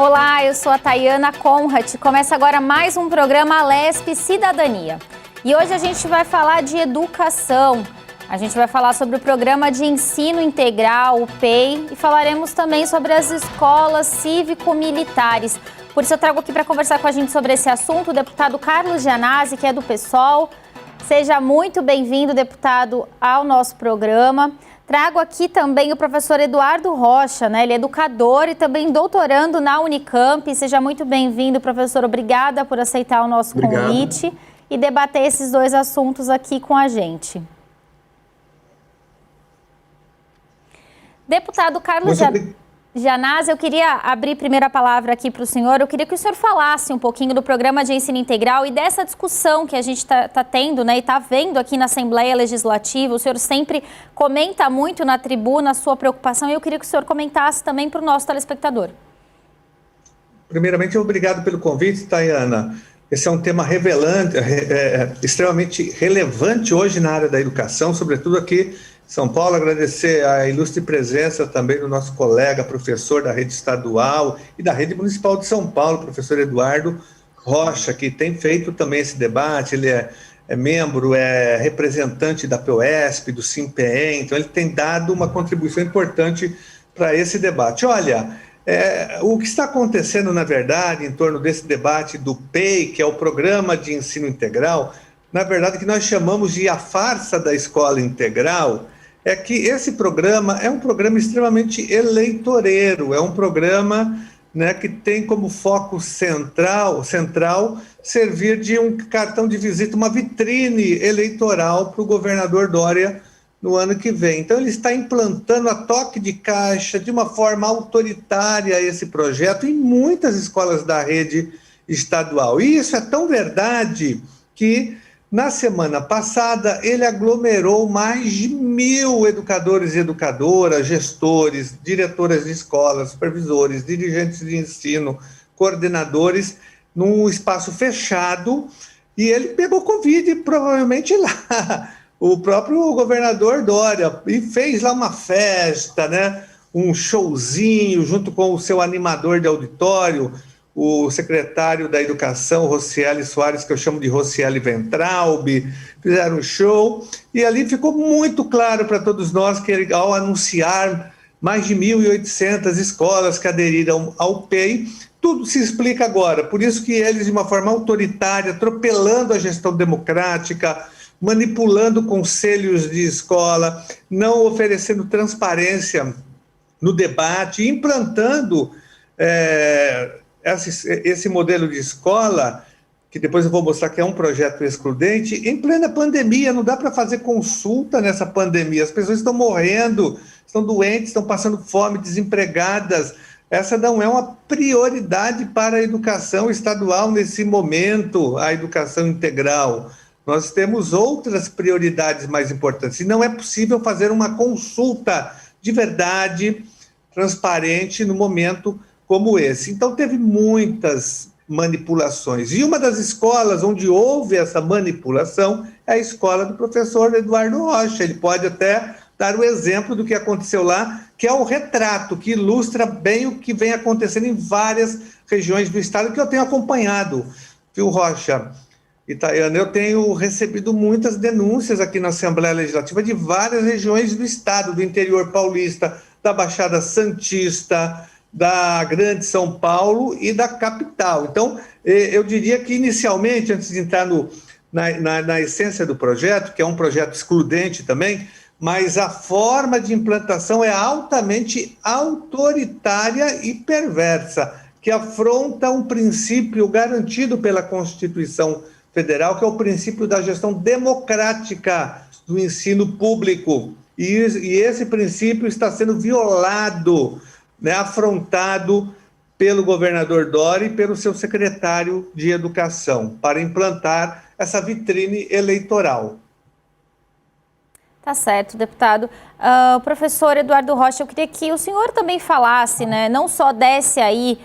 Olá, eu sou a Tayana Conrad. Começa agora mais um programa Alesp Cidadania. E hoje a gente vai falar de educação. A gente vai falar sobre o Programa de Ensino Integral, o PEI, e falaremos também sobre as escolas cívico-militares. Por isso eu trago aqui para conversar com a gente sobre esse assunto o deputado Carlos Gianazzi, que é do PSOL. Seja muito bem-vindo, deputado, ao nosso programa. Trago aqui também o professor Eduardo Rocha, né? Ele é educador e também doutorando na Unicamp. Seja muito bem-vindo, professor. Obrigada por aceitar o nosso convite e debater esses dois assuntos aqui com a gente. Deputado Carlos Gianazzi, eu queria abrir primeiro a palavra aqui para o senhor. Eu queria que o senhor falasse um pouquinho do Programa de Ensino Integral e dessa discussão que a gente está tendo, né, e está vendo aqui na Assembleia Legislativa. O senhor sempre comenta muito na tribuna a sua preocupação e eu queria que o senhor comentasse também para o nosso telespectador. Primeiramente, obrigado pelo convite, Tayana. Esse é um tema extremamente relevante hoje na área da educação, sobretudo aqui em São Paulo. Agradecer a ilustre presença também do nosso colega, professor da rede estadual e da rede municipal de São Paulo, professor Eduardo Rocha, que tem feito também esse debate. Ele é membro, é representante da POESP, do SIMPEEM, então ele tem dado uma contribuição importante para esse debate. Olha, o que está acontecendo, na verdade, em torno desse debate do PEI, que é o Programa de Ensino Integral, na verdade, que nós chamamos de a farsa da escola integral, é que esse programa é um programa extremamente eleitoreiro, é um programa, né, que tem como foco central servir de um cartão de visita, uma vitrine eleitoral para o governador Dória no ano que vem. Então, ele está implantando a toque de caixa de uma forma autoritária esse projeto em muitas escolas da rede estadual. E isso é tão verdade que, na semana passada, ele aglomerou mais de 1.000 educadores e educadoras, gestores, diretoras de escolas, supervisores, dirigentes de ensino, coordenadores, num espaço fechado, e ele pegou Covid, provavelmente lá, o próprio governador Dória, e fez lá uma festa, né? Um showzinho junto com o seu animador de auditório, o secretário da Educação, Rocieli Soares, que eu chamo de Rocieli Ventralbe, fizeram um show, e ali ficou muito claro para todos nós que ele, ao anunciar mais de 1.800 escolas que aderiram ao PEI, tudo se explica agora. Por isso que eles, de uma forma autoritária, atropelando a gestão democrática, manipulando conselhos de escola, não oferecendo transparência no debate, implantando esse modelo de escola, que depois eu vou mostrar que é um projeto excludente, em plena pandemia. Não dá para fazer consulta nessa pandemia, as pessoas estão morrendo, estão doentes, estão passando fome, desempregadas. Essa não é uma prioridade para a educação estadual nesse momento, a educação integral. Nós temos outras prioridades mais importantes, e não é possível fazer uma consulta de verdade, transparente, no momento como esse. Então, teve muitas manipulações. E uma das escolas onde houve essa manipulação é a escola do professor Eduardo Rocha. Ele pode até dar o exemplo do que aconteceu lá, que é o retrato, que ilustra bem o que vem acontecendo em várias regiões do estado, que eu tenho acompanhado, viu, Rocha e Tayana? Eu tenho recebido muitas denúncias aqui na Assembleia Legislativa de várias regiões do estado, do interior paulista, da Baixada Santista, da Grande São Paulo e da capital. Então, eu diria que inicialmente, antes de entrar na essência do projeto, que é um projeto excludente também, mas a forma de implantação é altamente autoritária e perversa, que afronta um princípio garantido pela Constituição Federal, que é o princípio da gestão democrática do ensino público. E esse princípio está sendo violado, né, afrontado pelo governador Dória e pelo seu secretário de Educação, para implantar essa vitrine eleitoral. Tá certo, deputado. Professor Eduardo Rocha, eu queria que o senhor também falasse, né, não só desse aí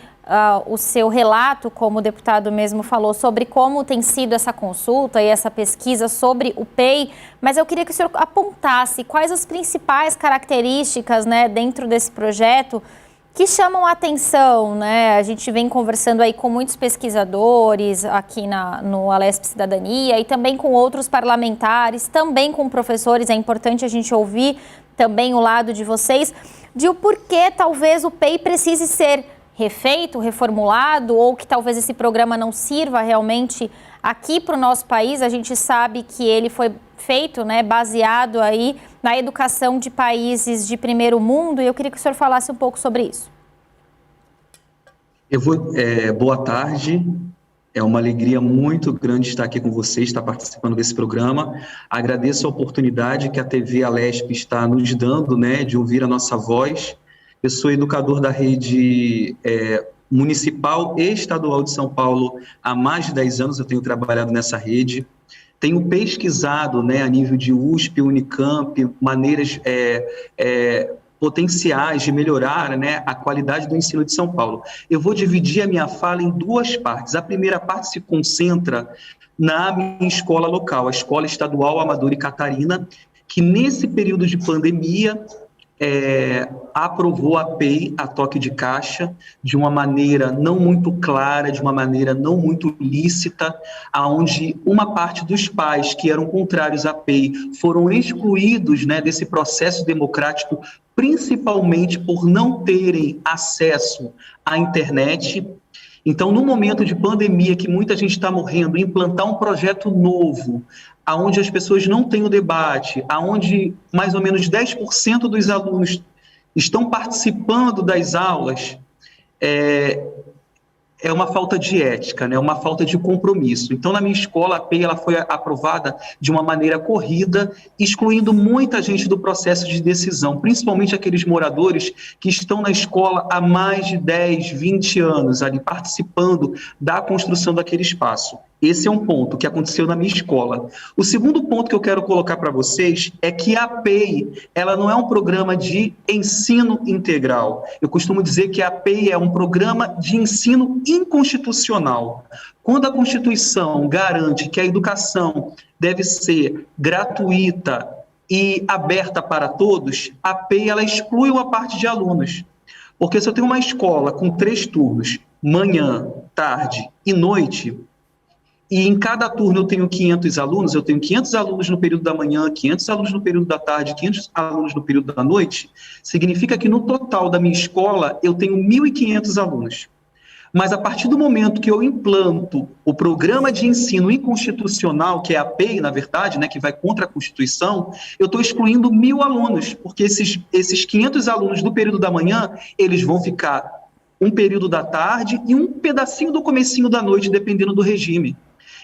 o seu relato, como o deputado mesmo falou, sobre como tem sido essa consulta e essa pesquisa sobre o PEI, mas eu queria que o senhor apontasse quais as principais características, né, dentro desse projeto que chamam a atenção, né? A gente vem conversando aí com muitos pesquisadores aqui no Alesp Cidadania e também com outros parlamentares, também com professores. É importante a gente ouvir também o lado de vocês, de o porquê talvez o PEI precise ser refeito, reformulado, ou que talvez esse programa não sirva realmente aqui para o nosso país. A gente sabe que ele foi feito, né, baseado aí na educação de países de primeiro mundo, e eu queria que o senhor falasse um pouco sobre isso. Boa tarde, é uma alegria muito grande estar aqui com vocês, estar participando desse programa. Agradeço a oportunidade que a TV Alesp está nos dando, né, de ouvir a nossa voz. Eu sou educador da rede municipal e estadual de São Paulo há mais de 10 anos, eu tenho trabalhado nessa rede. Tenho pesquisado, né, a nível de USP, Unicamp, maneiras potenciais de melhorar, né, a qualidade do ensino de São Paulo. Eu vou dividir a minha fala em duas partes. A primeira parte se concentra na minha escola local, a Escola Estadual Amador e Catarina, que nesse período de pandemia aprovou a PEI, a toque de caixa, de uma maneira não muito clara, de uma maneira não muito lícita, onde uma parte dos pais que eram contrários à PEI foram excluídos, né, desse processo democrático, principalmente por não terem acesso à internet. Então, no momento de pandemia, que muita gente está morrendo, implantar um projeto novo, onde as pessoas não têm o debate, onde mais ou menos 10% dos alunos estão participando das aulas, é uma falta de ética, né? Uma falta de compromisso. Então, na minha escola, a PEI ela foi aprovada de uma maneira corrida, excluindo muita gente do processo de decisão, principalmente aqueles moradores que estão na escola há mais de 10, 20 anos, ali participando da construção daquele espaço. Esse é um ponto que aconteceu na minha escola. O segundo ponto que eu quero colocar para vocês é que a PEI, ela não é um programa de ensino integral. Eu costumo dizer que a PEI é um programa de ensino inconstitucional. Quando a Constituição garante que a educação deve ser gratuita e aberta para todos, a PEI ela exclui uma parte de alunos. Porque se eu tenho uma escola com 3 turnos, manhã, tarde e noite, e em cada turno eu tenho 500 alunos, eu tenho 500 alunos no período da manhã, 500 alunos no período da tarde, 500 alunos no período da noite, significa que no total da minha escola eu tenho 1.500 alunos. Mas a partir do momento que eu implanto o programa de ensino inconstitucional, que é a PEI, na verdade, né, que vai contra a Constituição, eu estou excluindo 1.000 alunos, porque esses 500 alunos do período da manhã, eles vão ficar um período da tarde e um pedacinho do comecinho da noite, dependendo do regime.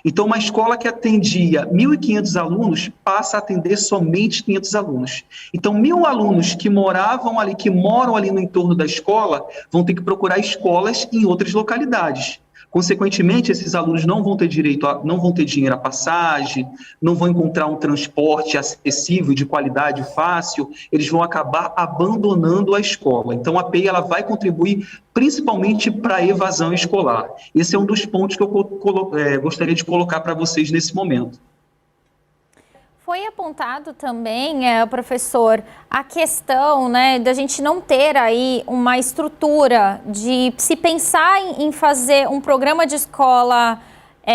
Então, uma escola que atendia 1.500 alunos passa a atender somente 500 alunos. Então, 1.000 alunos que moram ali no entorno da escola, vão ter que procurar escolas em outras localidades. Consequentemente, esses alunos não vão ter dinheiro à passagem, não vão encontrar um transporte acessível, de qualidade, fácil, eles vão acabar abandonando a escola. Então, a PEI ela vai contribuir principalmente para a evasão escolar. Esse é um dos pontos que eu gostaria de colocar para vocês nesse momento. Foi apontado também, professor, a questão, né, da gente não ter aí uma estrutura de se pensar em fazer um programa de escola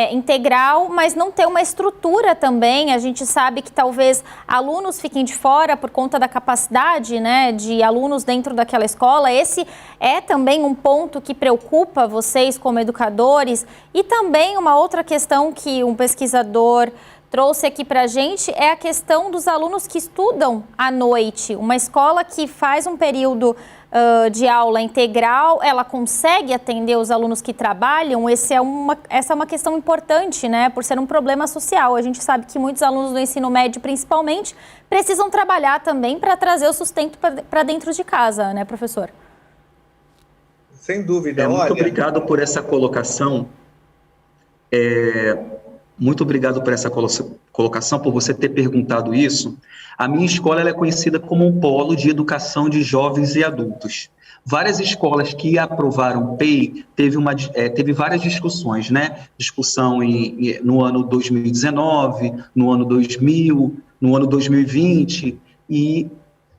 integral, mas não ter uma estrutura também. A gente sabe que talvez alunos fiquem de fora por conta da capacidade, né, de alunos dentro daquela escola. Esse é também um ponto que preocupa vocês como educadores. E também uma outra questão que um pesquisador trouxe aqui para a gente é a questão dos alunos que estudam à noite. Uma escola que faz um período de aula integral, ela consegue atender os alunos que trabalham? Essa é uma questão importante, né? Por ser um problema social. A gente sabe que muitos alunos do ensino médio, principalmente, precisam trabalhar também para trazer o sustento para dentro de casa, né, professor? Sem dúvida. Muito obrigado por essa colocação. Muito obrigado por essa colocação, por você ter perguntado isso. A minha escola ela é conhecida como um polo de educação de jovens e adultos. Várias escolas que aprovaram PEI teve várias discussões, né? Discussão no ano 2019, no ano 2000, no ano 2020 e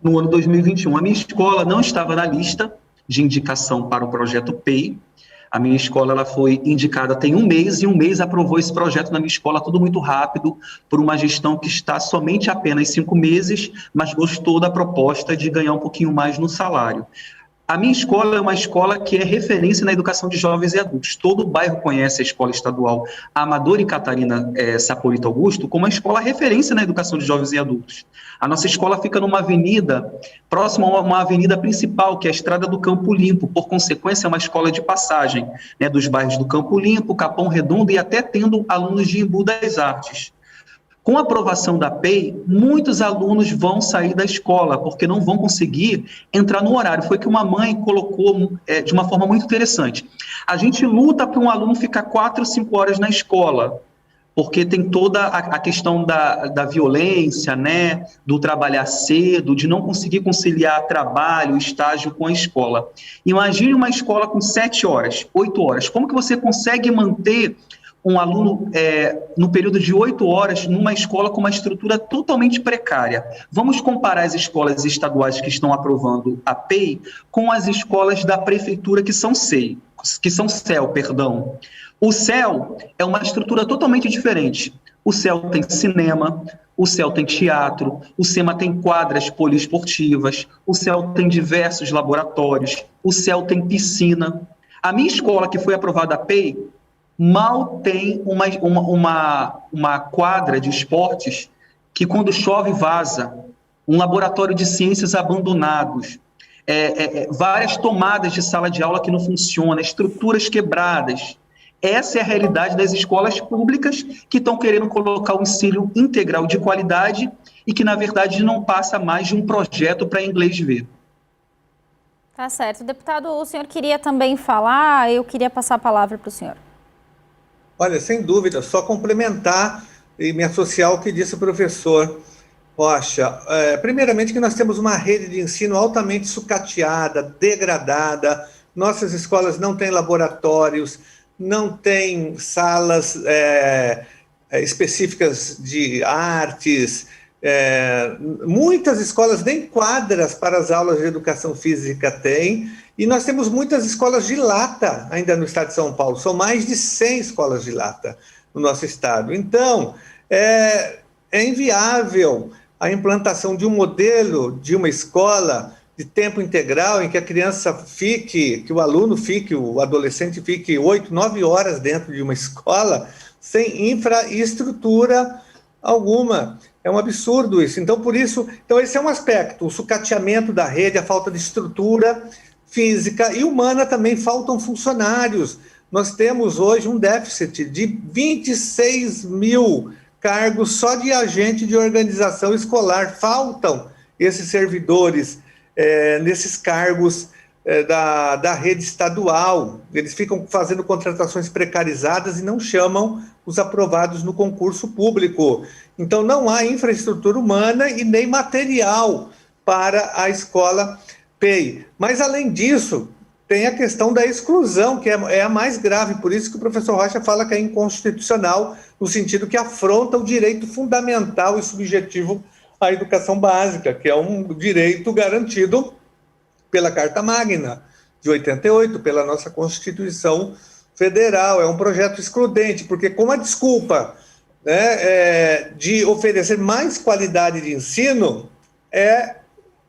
no ano 2021. A minha escola não estava na lista de indicação para o projeto PEI. A minha escola ela foi indicada tem 1 mês, e 1 mês aprovou esse projeto na minha escola, tudo muito rápido, por uma gestão que está somente apenas 5 meses, mas gostou da proposta de ganhar um pouquinho mais no salário. A minha escola é uma escola que é referência na educação de jovens e adultos. Todo o bairro conhece a Escola Estadual Amador e Catarina Sapolito Augusto como uma escola referência na educação de jovens e adultos. A nossa escola fica numa avenida, próxima a uma avenida principal, que é a Estrada do Campo Limpo. Por consequência, é uma escola de passagem, né, dos bairros do Campo Limpo, Capão Redondo e até tendo alunos de Embu das Artes. Com a aprovação da PEI, muitos alunos vão sair da escola, porque não vão conseguir entrar no horário. Foi que uma mãe colocou de uma forma muito interessante. A gente luta para um aluno ficar 4 ou 5 horas na escola, porque tem toda a questão da violência, né, do trabalhar cedo, de não conseguir conciliar trabalho, estágio com a escola. Imagine uma escola com 7 horas, 8 horas. Como que você consegue manter um aluno no período de 8 horas numa escola com uma estrutura totalmente precária? Vamos comparar as escolas estaduais que estão aprovando a PEI com as escolas da prefeitura que são CEL. O CEL é uma estrutura totalmente diferente. O CEL tem cinema, o CEL tem teatro, o SEMA tem quadras poliesportivas, o CEL tem diversos laboratórios, o CEL tem piscina. A minha escola, que foi aprovada a PEI, mal tem uma quadra de esportes que, quando chove, vaza. Um laboratório de ciências abandonados. Várias tomadas de sala de aula que não funcionam, estruturas quebradas. Essa é a realidade das escolas públicas que estão querendo colocar um ensino integral de qualidade e que, na verdade, não passa mais de um projeto para inglês ver. Tá certo. Deputado, o senhor queria também falar, eu queria passar a palavra para o senhor. Olha, sem dúvida, só complementar e me associar ao que disse o professor Rocha. Primeiramente, que nós temos uma rede de ensino altamente sucateada, degradada. Nossas escolas não têm laboratórios, não têm salas específicas de artes. Muitas escolas nem quadras para as aulas de educação física têm. E nós temos muitas escolas de lata ainda no estado de São Paulo. São mais de 100 escolas de lata no nosso estado. Então, é inviável a implantação de um modelo de uma escola de tempo integral em que a criança fique, que o aluno fique, o adolescente fique 8, 9 horas dentro de uma escola sem infraestrutura alguma. É um absurdo isso. Então, esse é um aspecto, o sucateamento da rede, a falta de estrutura física e humana também, faltam funcionários. Nós temos hoje um déficit de 26 mil cargos só de agente de organização escolar. Faltam esses servidores nesses cargos da rede estadual. Eles ficam fazendo contratações precarizadas e não chamam os aprovados no concurso público. Então, não há infraestrutura humana e nem material para a escola PEI. Mas, além disso, tem a questão da exclusão, que é a mais grave. Por isso que o professor Rocha fala que é inconstitucional, no sentido que afronta o direito fundamental e subjetivo à educação básica, que é um direito garantido pela Carta Magna de 88, pela nossa Constituição Federal. É um projeto excludente, porque com a desculpa, né, de oferecer mais qualidade de ensino,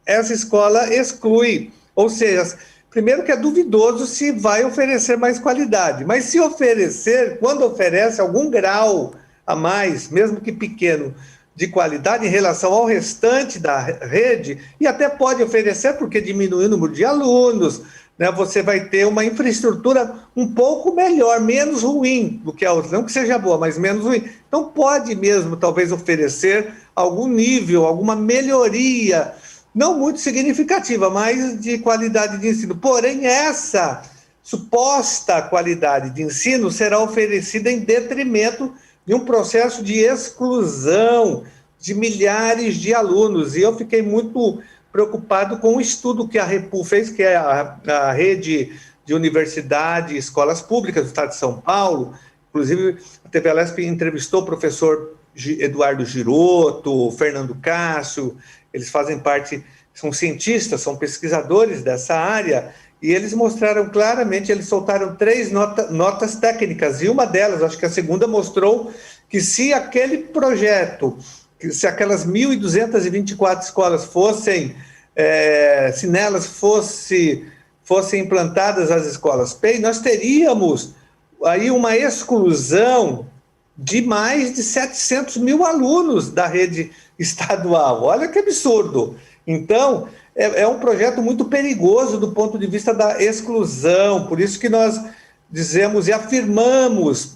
essa escola exclui. Ou seja, primeiro que é duvidoso se vai oferecer mais qualidade, mas se oferecer, quando oferece algum grau a mais, mesmo que pequeno, de qualidade em relação ao restante da rede, e até pode oferecer porque diminui o número de alunos, né, você vai ter uma infraestrutura um pouco melhor, menos ruim do que a outra, não que seja boa, mas menos ruim. Então pode mesmo talvez oferecer algum nível, alguma melhoria, não muito significativa, mas de qualidade de ensino. Porém, essa suposta qualidade de ensino será oferecida em detrimento de um processo de exclusão de milhares de alunos. E eu fiquei muito preocupado com o estudo que a REPU fez, que é a Rede de Universidade e Escolas Públicas do Estado de São Paulo. Inclusive, a TV Alesp entrevistou o professor Eduardo Girotto, Fernando Cássio. Eles fazem parte, são cientistas, são pesquisadores dessa área, e eles mostraram claramente, eles soltaram 3 notas técnicas, e uma delas, acho que a segunda, mostrou que se aquele projeto, se aquelas 1.224 escolas fossem, se nelas fossem implantadas as escolas PEI, nós teríamos aí uma exclusão de mais de 700 mil alunos da rede estadual. Olha que absurdo! Então, é um projeto muito perigoso do ponto de vista da exclusão, por isso que nós dizemos e afirmamos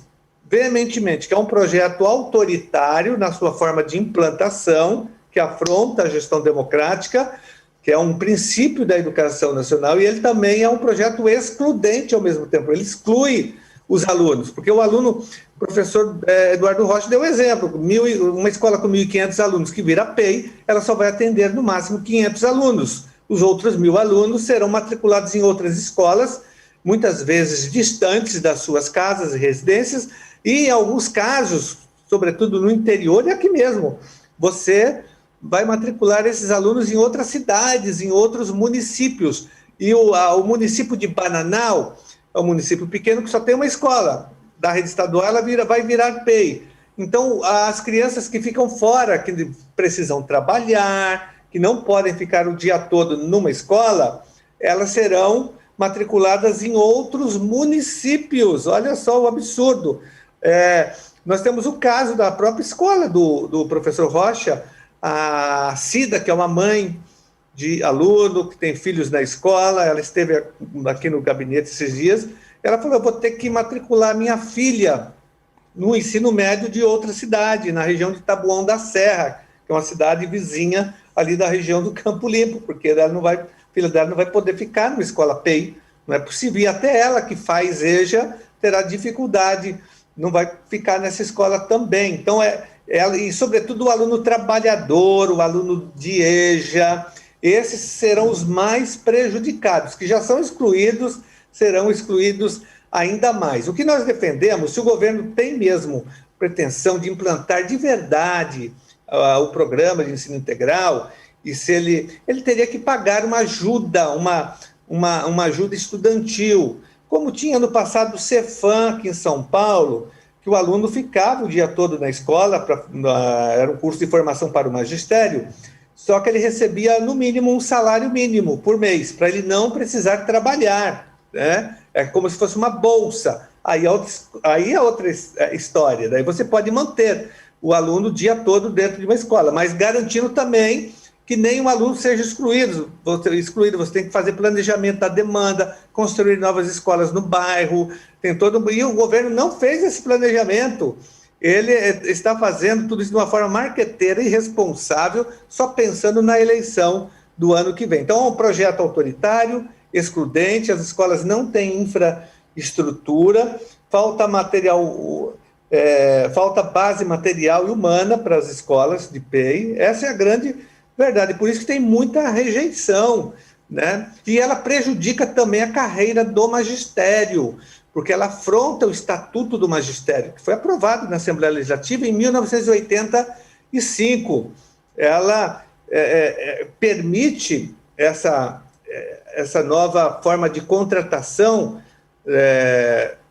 veementemente que é um projeto autoritário na sua forma de implantação, que afronta a gestão democrática, que é um princípio da educação nacional, e ele também é um projeto excludente ao mesmo tempo, ele exclui os alunos, porque o aluno, o professor Eduardo Rocha deu exemplo, uma escola com 1.500 alunos que vira PEI, ela só vai atender no máximo 500 alunos, os outros 1.000 alunos serão matriculados em outras escolas, muitas vezes distantes das suas casas e residências, e em alguns casos, sobretudo no interior, e aqui mesmo, você vai matricular esses alunos em outras cidades, em outros municípios, e o município de Bananal é um município pequeno que só tem uma escola da rede estadual, ela vai virar PEI. Então, as crianças que ficam fora, que precisam trabalhar, que não podem ficar o dia todo numa escola, elas serão matriculadas em outros municípios. Olha só o absurdo. Nós temos o caso da própria escola do professor Rocha, a Cida, que é uma mãe de aluno, que tem filhos na escola, ela esteve aqui no gabinete esses dias, ela falou, eu vou ter que matricular minha filha no ensino médio de outra cidade, na região de Taboão da Serra, que é uma cidade vizinha ali da região do Campo Limpo, porque a filha dela não vai poder ficar numa escola PEI, não é possível, e até ela que faz EJA terá dificuldade, não vai ficar nessa escola também. Então, e sobretudo o aluno trabalhador, o aluno de EJA, esses serão os mais prejudicados, que já são excluídos, serão excluídos ainda mais. O que nós defendemos, se o governo tem mesmo pretensão de implantar de verdade o programa de ensino integral, e se ele teria que pagar uma ajuda, uma ajuda estudantil, como tinha no passado o Cefam aqui em São Paulo, que o aluno ficava o dia todo na escola, era um curso de formação para o magistério, só que ele recebia, no mínimo, um salário mínimo por mês, para ele não precisar trabalhar, né? É como se fosse uma bolsa. Aí é outra história, daí você pode manter o aluno o dia todo dentro de uma escola, mas garantindo também que nenhum aluno seja excluído. Você tem que fazer planejamento da demanda, construir novas escolas no bairro, e o governo não fez esse planejamento. Ele está fazendo tudo isso de uma forma marqueteira e irresponsável, só pensando na eleição do ano que vem. Então, é um projeto autoritário, excludente, as escolas não têm infraestrutura, falta falta base material e humana para as escolas de PEI. Essa é a grande verdade, por isso que tem muita rejeição, né? E ela prejudica também a carreira do magistério, porque ela afronta o Estatuto do Magistério, que foi aprovado na Assembleia Legislativa em 1985. Ela permite essa nova forma de contratação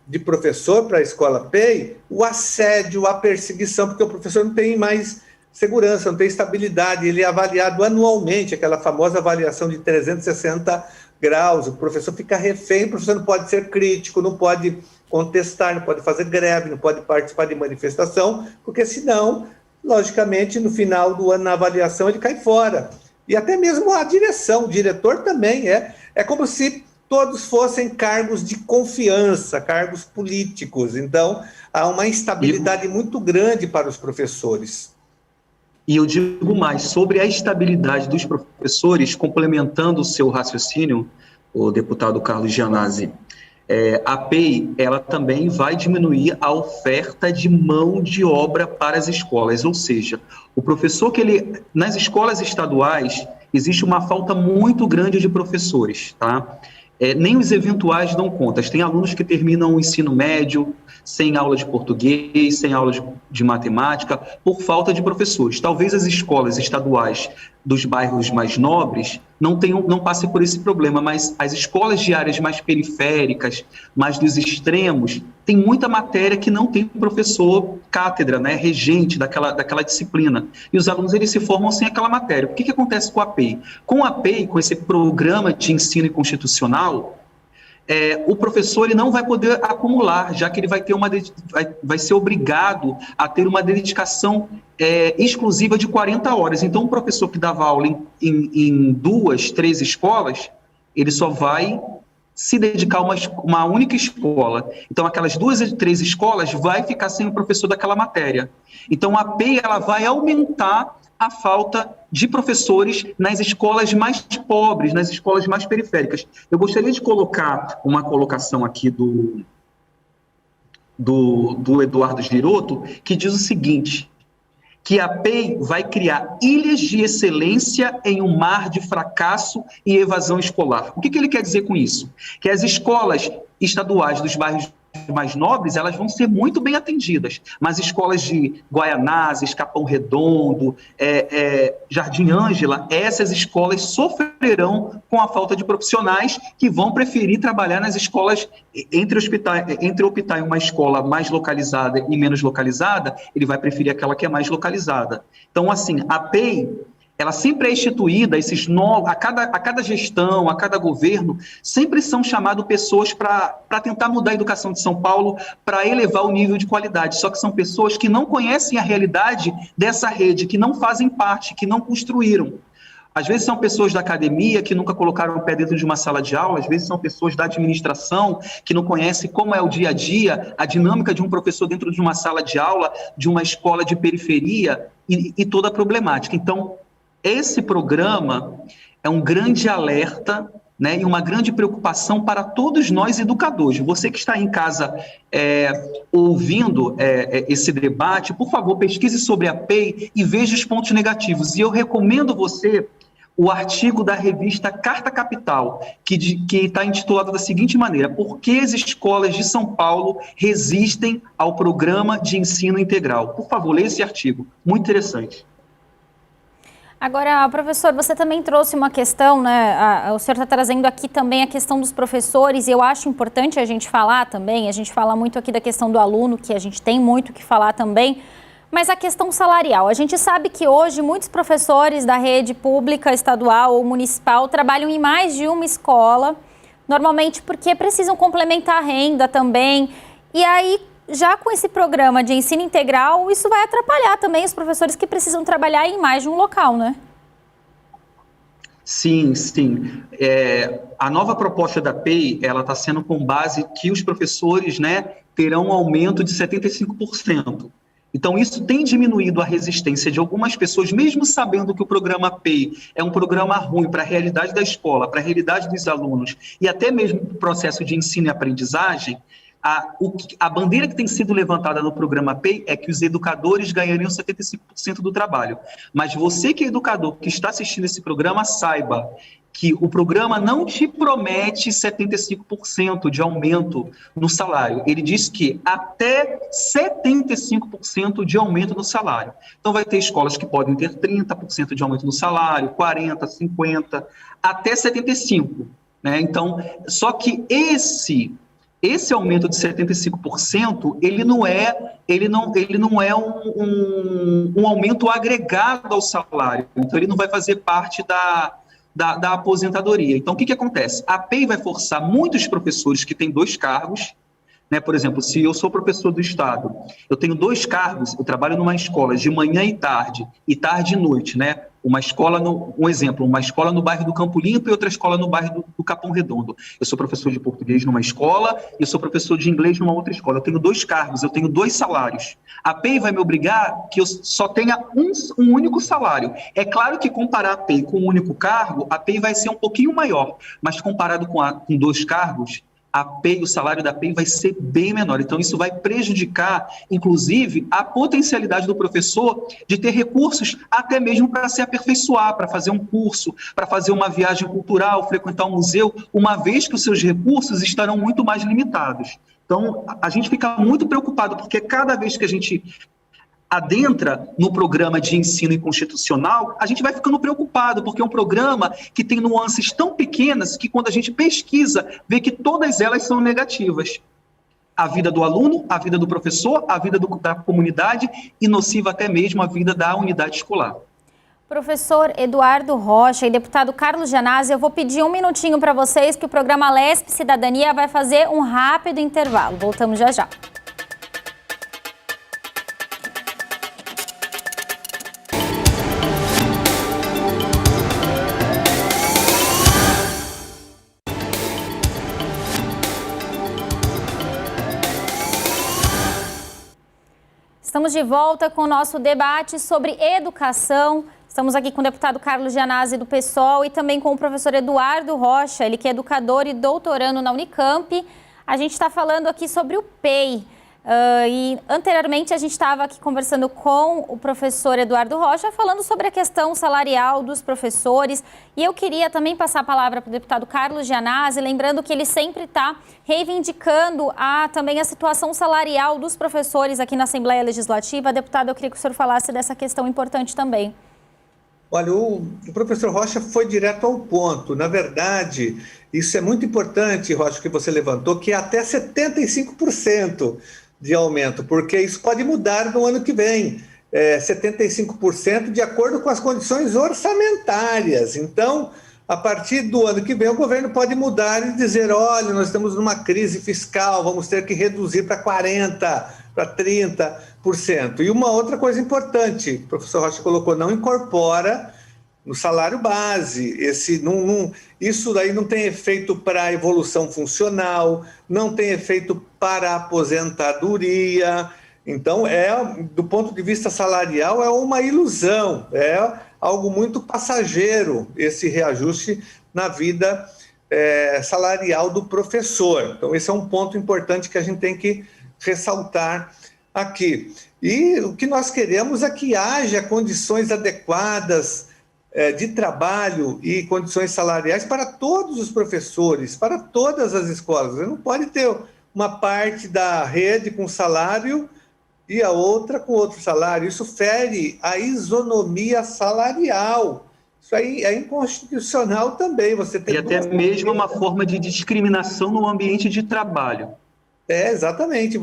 de professor para a escola PEI, o assédio, a perseguição, porque o professor não tem mais segurança, não tem estabilidade, ele é avaliado anualmente, aquela famosa avaliação de 360 graus, o professor fica refém, o professor não pode ser crítico, não pode contestar, não pode fazer greve, não pode participar de manifestação, porque senão, logicamente, no final do ano, na avaliação, ele cai fora. E até mesmo a direção, o diretor também é como se todos fossem cargos de confiança, cargos políticos, então há uma instabilidade muito grande para os professores. E eu digo mais, sobre a estabilidade dos professores, complementando o seu raciocínio, o deputado Carlos Gianazzi, a PEI, ela também vai diminuir a oferta de mão de obra para as escolas, ou seja, o professor nas escolas estaduais, existe uma falta muito grande de professores, tá? Nem os eventuais dão conta. Tem alunos que terminam o ensino médio sem aula de português, sem aula de matemática, por falta de professores. Talvez as escolas estaduais dos bairros mais nobres não passe por esse problema, mas as escolas de áreas mais periféricas, mais dos extremos, tem muita matéria que não tem professor cátedra, né, regente daquela disciplina, e os alunos eles se formam sem aquela matéria. O que acontece com a APEI? Com a APEI, com esse programa de ensino constitucional, o professor ele não vai poder acumular, já que ele vai ser obrigado a ter uma dedicação exclusiva de 40 horas. Então, um professor que dava aula em 2, 3 escolas, ele só vai se dedicar a uma única escola. Então, aquelas 2 ou 3 escolas vai ficar sem o professor daquela matéria. Então, a APEI ela vai aumentar a falta de professores nas escolas mais pobres, nas escolas mais periféricas. Eu gostaria de colocar uma colocação aqui do Eduardo Giroto, que diz o seguinte, que a APEI vai criar ilhas de excelência em um mar de fracasso e evasão escolar. O que ele quer dizer com isso? Que as escolas estaduais dos bairros mais nobres, elas vão ser muito bem atendidas, mas escolas de Guaianazes, Capão Redondo, Jardim Ângela, essas escolas sofrerão com a falta de profissionais que vão preferir trabalhar nas escolas, entre optar em uma escola mais localizada e menos localizada, ele vai preferir aquela que é mais localizada. Então, assim, a APEI, ela sempre é instituída, a cada gestão, a cada governo, sempre são chamadas pessoas para tentar mudar a educação de São Paulo, para elevar o nível de qualidade. Só que são pessoas que não conhecem a realidade dessa rede, que não fazem parte, que não construíram. Às vezes são pessoas da academia que nunca colocaram o pé dentro de uma sala de aula, às vezes são pessoas da administração que não conhecem como é o dia a dia, a dinâmica de um professor dentro de uma sala de aula, de uma escola de periferia e toda a problemática. Então, esse programa é um grande alerta, né, e uma grande preocupação para todos nós educadores. Você que está em casa ouvindo esse debate, por favor, pesquise sobre a APEI e veja os pontos negativos. E eu recomendo você o artigo da revista Carta Capital, que está intitulado da seguinte maneira: Por que as escolas de São Paulo resistem ao programa de ensino integral? Por favor, leia esse artigo, muito interessante. Agora, professor, você também trouxe uma questão, né? O senhor está trazendo aqui também a questão dos professores, e eu acho importante a gente falar também, a gente fala muito aqui da questão do aluno, que a gente tem muito que falar também, mas a questão salarial. A gente sabe que hoje muitos professores da rede pública, estadual ou municipal trabalham em mais de uma escola, normalmente porque precisam complementar a renda também, e aí, já com esse programa de ensino integral, isso vai atrapalhar também os professores que precisam trabalhar em mais de um local, né? Sim, sim. A nova proposta da APEI, ela está sendo com base que os professores, né, terão um aumento de 75%. Então, isso tem diminuído a resistência de algumas pessoas, mesmo sabendo que o programa APEI é um programa ruim para a realidade da escola, para a realidade dos alunos, e até mesmo para o processo de ensino e aprendizagem. A bandeira que tem sido levantada no programa APEI é que os educadores ganhariam 75% do trabalho. Mas você que é educador, que está assistindo esse programa, saiba que o programa não te promete 75% de aumento no salário. Ele diz que até 75% de aumento no salário. Então vai ter escolas que podem ter 30% de aumento no salário, 40%, 50%, até 75%. Né? Então, só que esse aumento de 75%, ele não é um aumento agregado ao salário. Então, ele não vai fazer parte da aposentadoria. Então, o que acontece? A APEI vai forçar muitos professores que têm 2 cargos, né? Por exemplo, se eu sou professor do Estado, eu tenho 2 cargos, eu trabalho numa escola de manhã e tarde e noite, né? Uma escola no bairro do Campo Limpo e outra escola no bairro do Capão Redondo. Eu sou professor de português numa escola e eu sou professor de inglês numa outra escola. Eu tenho 2 cargos, eu tenho 2 salários. A APEI vai me obrigar que eu só tenha um único salário. É claro que comparar a APEI com um único cargo, a APEI vai ser um pouquinho maior, mas comparado com 2 cargos, o salário da APEI vai ser bem menor. Então, isso vai prejudicar, inclusive, a potencialidade do professor de ter recursos até mesmo para se aperfeiçoar, para fazer um curso, para fazer uma viagem cultural, frequentar um museu, uma vez que os seus recursos estarão muito mais limitados. Então, a gente fica muito preocupado, porque cada vez que a gente adentra no programa de ensino inconstitucional, a gente vai ficando preocupado, porque é um programa que tem nuances tão pequenas que quando a gente pesquisa, vê que todas elas são negativas. A vida do aluno, a vida do professor, a vida da comunidade e nociva até mesmo a vida da unidade escolar. Professor Eduardo Rocha e deputado Carlos Gianazzi, eu vou pedir um minutinho para vocês que o programa Lesp Cidadania vai fazer um rápido intervalo. Voltamos já já. Estamos de volta com o nosso debate sobre educação. Estamos aqui com o deputado Carlos Gianazzi do PSOL e também com o professor Eduardo Rocha, ele que é educador e doutorando na Unicamp. A gente está falando aqui sobre o PEI. E anteriormente a gente estava aqui conversando com o professor Eduardo Rocha, falando sobre a questão salarial dos professores. E eu queria também passar a palavra para o deputado Carlos Gianazzi, lembrando que ele sempre está reivindicando também a situação salarial dos professores aqui na Assembleia Legislativa. Deputado, eu queria que o senhor falasse dessa questão importante também. Olha, o professor Rocha foi direto ao ponto. Na verdade, isso é muito importante, Rocha, que você levantou, que é até 75% de aumento, porque isso pode mudar no ano que vem. 75% de acordo com as condições orçamentárias. Então, a partir do ano que vem, o governo pode mudar e dizer, olha, nós estamos numa crise fiscal, vamos ter que reduzir para 40%, para 30%. E uma outra coisa importante, o professor Rocha colocou, não incorpora no salário base. Isso daí não tem efeito para a evolução funcional, não tem efeito para a aposentadoria. Então, do ponto de vista salarial, é uma ilusão, é algo muito passageiro esse reajuste na vida salarial do professor. Então, esse é um ponto importante que a gente tem que ressaltar aqui. E o que nós queremos é que haja condições adequadas de trabalho e condições salariais para todos os professores, para todas as escolas. Você não pode ter uma parte da rede com salário e a outra com outro salário. Isso fere a isonomia salarial. Isso aí é inconstitucional também. Você tem e até mesmo uma forma de discriminação no ambiente de trabalho. Exatamente.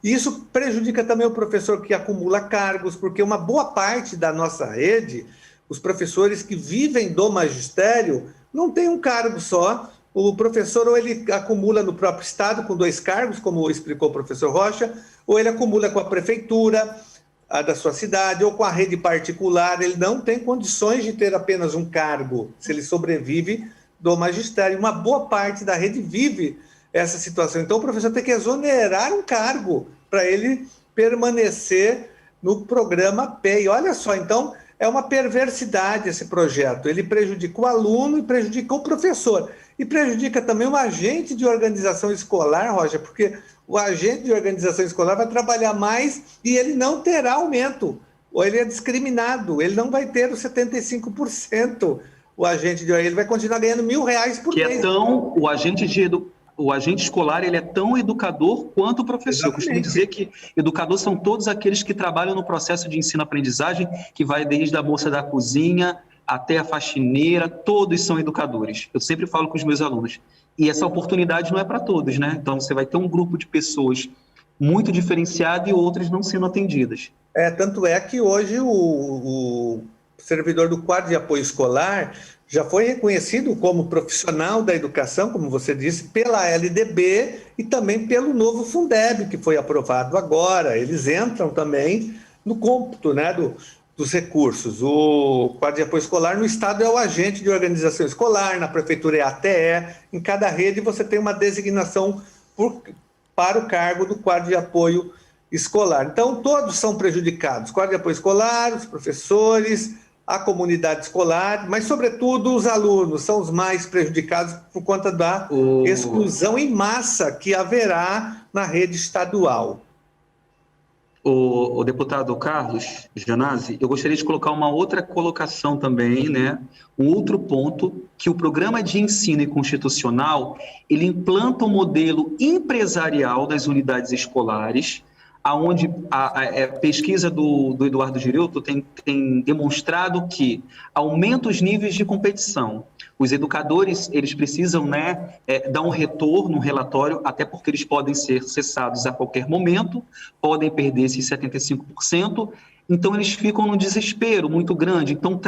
Isso prejudica também o professor que acumula cargos, porque uma boa parte da nossa rede, os professores que vivem do magistério, não tem um cargo só. O professor ou ele acumula no próprio estado com 2 cargos, como explicou o professor Rocha, ou ele acumula com a prefeitura da sua cidade, ou com a rede particular. Ele não tem condições de ter apenas um cargo, se ele sobrevive do magistério. Uma boa parte da rede vive essa situação. Então, o professor tem que exonerar um cargo para ele permanecer no programa PEI. Olha só, então, é uma perversidade esse projeto. Ele prejudica o aluno e prejudica o professor. E prejudica também o agente de organização escolar, Rocha, porque o agente de organização escolar vai trabalhar mais e ele não terá aumento. Ou ele é discriminado, ele não vai ter os 75%. Ele vai continuar ganhando R$1.000 por mês. O agente escolar, ele é tão educador quanto o professor. Eu costumo dizer que educadores são todos aqueles que trabalham no processo de ensino-aprendizagem, que vai desde a moça da cozinha até a faxineira, todos são educadores. Eu sempre falo com os meus alunos. E essa oportunidade não é para todos, né? Então, você vai ter um grupo de pessoas muito diferenciado e outras não sendo atendidas. Tanto é que hoje o servidor do quadro de apoio escolar já foi reconhecido como profissional da educação, como você disse, pela LDB e também pelo novo Fundeb, que foi aprovado agora. Eles entram também no cômputo, né, dos recursos. O quadro de apoio escolar no estado é o agente de organização escolar, na prefeitura é a ATE. Em cada rede você tem uma designação para o cargo do quadro de apoio escolar. Então, todos são prejudicados. Quadro de apoio escolar, os professores, a comunidade escolar, mas, sobretudo, os alunos são os mais prejudicados por conta da exclusão em massa que haverá na rede estadual. O deputado Carlos Gianazzi, eu gostaria de colocar uma outra colocação também, né? Um outro ponto, que o programa de ensino inconstitucional, ele implanta um modelo empresarial das unidades escolares, onde a pesquisa do Eduardo Girotto tem demonstrado que aumenta os níveis de competição. Os educadores, eles precisam, né, dar um retorno, um relatório, até porque eles podem ser cessados a qualquer momento, podem perder esses 75%, então eles ficam num desespero muito grande. Então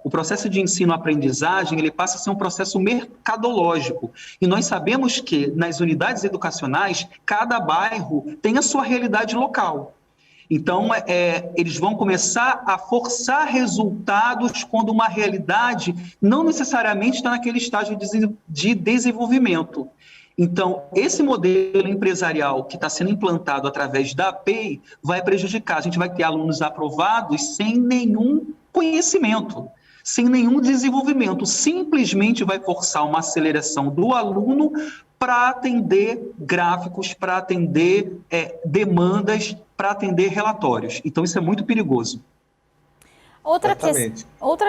o processo de ensino-aprendizagem, ele passa a ser um processo mercadológico. E nós sabemos que nas unidades educacionais, cada bairro tem a sua realidade local. Então, eles vão começar a forçar resultados quando uma realidade não necessariamente está naquele estágio de desenvolvimento. Então, esse modelo empresarial que está sendo implantado através da APEI vai prejudicar. A gente vai ter alunos aprovados sem nenhum conhecimento, sem nenhum desenvolvimento. Simplesmente vai forçar uma aceleração do aluno para atender gráficos, para atender demandas, para atender relatórios. Então, isso é muito perigoso. Outra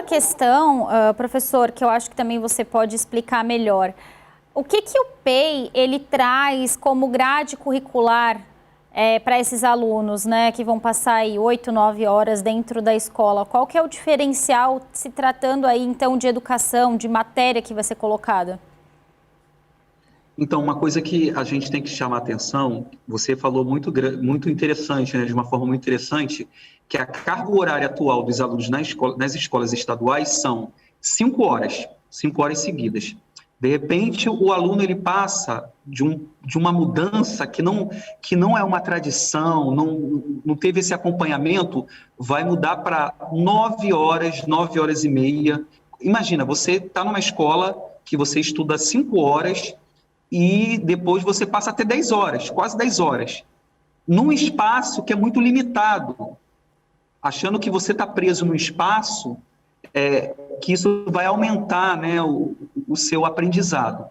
questão, professor, que eu acho que também você pode explicar melhor. O que o PEI ele traz como grade curricular para esses alunos, né, que vão passar aí 8, 9 horas dentro da escola? Qual que é o diferencial se tratando aí, então, de educação, de matéria que vai ser colocada? Então, uma coisa que a gente tem que chamar a atenção, você falou muito interessante, né, de uma forma muito interessante, que a carga horária atual dos alunos nas escolas estaduais são 5 horas seguidas. De repente, o aluno ele passa de uma mudança que não é uma tradição, não teve esse acompanhamento, vai mudar para 9 horas e meia. Imagina, você está numa escola que você estuda 5 horas e depois você passa até 10 horas, quase 10 horas, num espaço que é muito limitado, achando que você está preso no espaço, que isso vai aumentar, né, o seu aprendizado.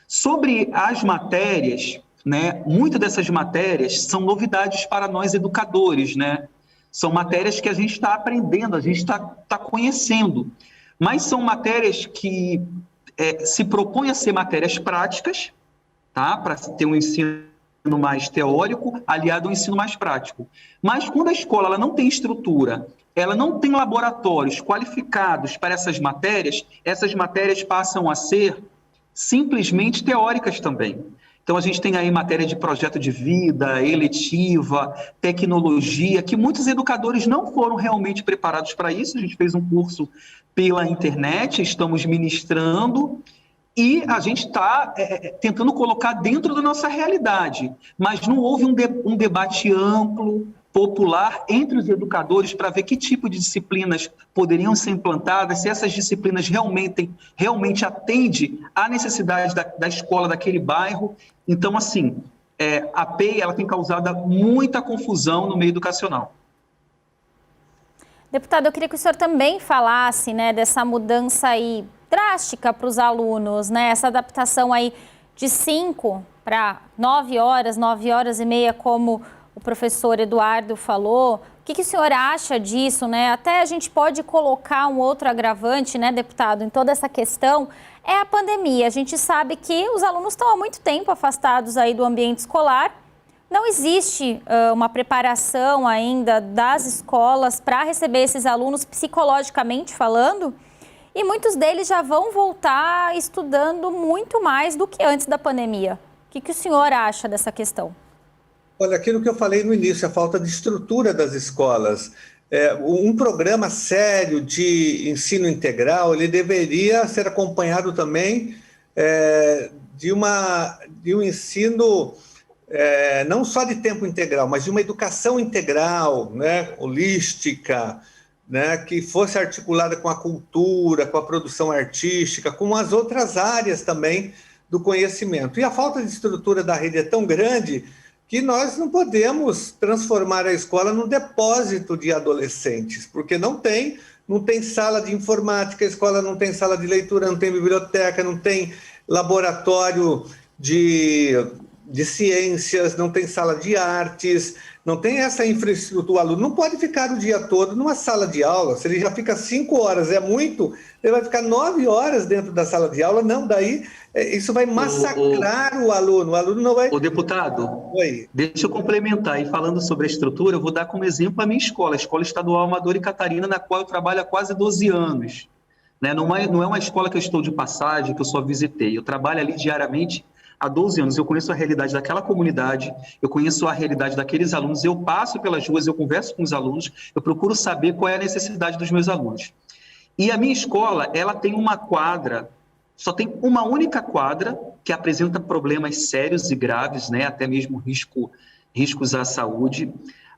Sobre as matérias, né, muitas dessas matérias são novidades para nós educadores, né? São matérias que a gente está aprendendo, a gente está conhecendo, mas são matérias que se propõem a ser matérias práticas, tá? Para ter um ensino mais teórico, aliado ao ensino mais prático. Mas quando a escola ela não tem estrutura, ela não tem laboratórios qualificados para essas matérias passam a ser simplesmente teóricas também. Então, a gente tem aí matéria de projeto de vida, eletiva, tecnologia, que muitos educadores não foram realmente preparados para isso. A gente fez um curso pela internet, estamos ministrando, e a gente está tentando colocar dentro da nossa realidade. Mas não houve um debate amplo, popular, entre os educadores para ver que tipo de disciplinas poderiam ser implantadas, se essas disciplinas realmente atendem à necessidade da escola daquele bairro. Então, assim, a PEI ela tem causado muita confusão no meio educacional. Deputado, eu queria que o senhor também falasse, né, dessa mudança aí drástica para os alunos, né, essa adaptação aí de 5 para 9 horas e meia, como o professor Eduardo falou. O que o senhor acha disso, né? Até a gente pode colocar um outro agravante, né, deputado, em toda essa questão, é a pandemia. A gente sabe que os alunos estão há muito tempo afastados aí do ambiente escolar. Não existe uma preparação ainda das escolas para receber esses alunos psicologicamente falando, e muitos deles já vão voltar estudando muito mais do que antes da pandemia. O que o senhor acha dessa questão? Olha, aquilo que eu falei no início, a falta de estrutura das escolas. Um programa sério de ensino integral, ele deveria ser acompanhado também de um ensino não só de tempo integral, mas de uma educação integral, né, holística, né, que fosse articulada com a cultura, com a produção artística, com as outras áreas também do conhecimento. E a falta de estrutura da rede é tão grande que nós não podemos transformar a escola num depósito de adolescentes, porque não tem sala de informática, a escola não tem sala de leitura, não tem biblioteca, não tem laboratório de ciências, não tem sala de artes, não tem essa infraestrutura. O aluno não pode ficar o dia todo numa sala de aula. Se ele já fica 5 horas, é muito, ele vai ficar 9 horas dentro da sala de aula. Não, daí isso vai massacrar o aluno. O aluno não vai... O deputado, Oi. Deixa eu complementar. E falando sobre a estrutura, eu vou dar como exemplo a minha escola, a Escola Estadual Amador e Catarina, na qual eu trabalho há quase 12 anos. Né? Não é uma escola que eu estou de passagem, que eu só visitei. Eu trabalho ali diariamente há 12 anos. Eu conheço a realidade daquela comunidade, eu conheço a realidade daqueles alunos, eu passo pelas ruas, eu converso com os alunos, eu procuro saber qual é a necessidade dos meus alunos. E a minha escola, ela tem uma quadra, só tem uma única quadra que apresenta problemas sérios e graves, né? Até mesmo riscos à saúde.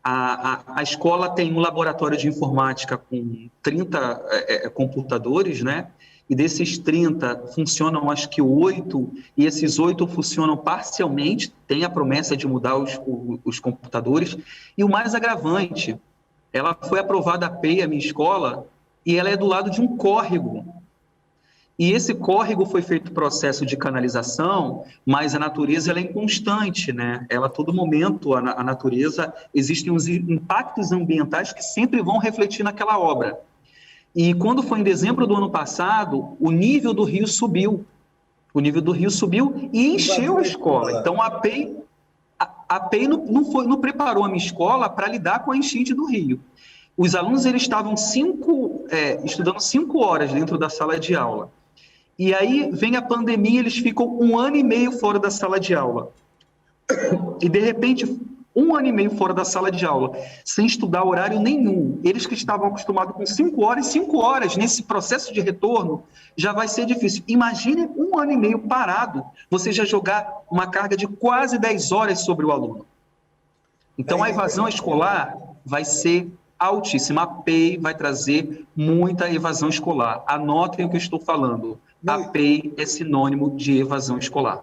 A escola tem um laboratório de informática com 30 computadores, né? E desses 30 funcionam acho que 8, e esses 8 funcionam parcialmente, tem a promessa de mudar os computadores. E o mais agravante, ela foi aprovada a PEI, a minha escola, e ela é do lado de um córrego. E esse córrego foi feito processo de canalização, mas a natureza ela é inconstante, né? Ela, a todo momento, a natureza, existem os impactos ambientais que sempre vão refletir naquela obra. E quando foi em dezembro do ano passado, o nível do rio subiu. O nível do rio subiu e encheu a escola. Então, a PEI não preparou a minha escola para lidar com a enchente do rio. Os alunos eles estavam estudando 5 horas dentro da sala de aula. E aí vem a pandemia, eles ficam 1 ano e meio fora da sala de aula. E, de repente, 1 ano e meio fora da sala de aula, sem estudar horário nenhum. Eles que estavam acostumados com 5 horas, 5 horas nesse processo de retorno, já vai ser difícil. Imagine 1 ano e meio parado, você já jogar uma carga de quase 10 horas sobre o aluno. Então, a evasão escolar vai ser altíssima. A PEI vai trazer muita evasão escolar. Anotem o que eu estou falando. A PEI é sinônimo de evasão escolar.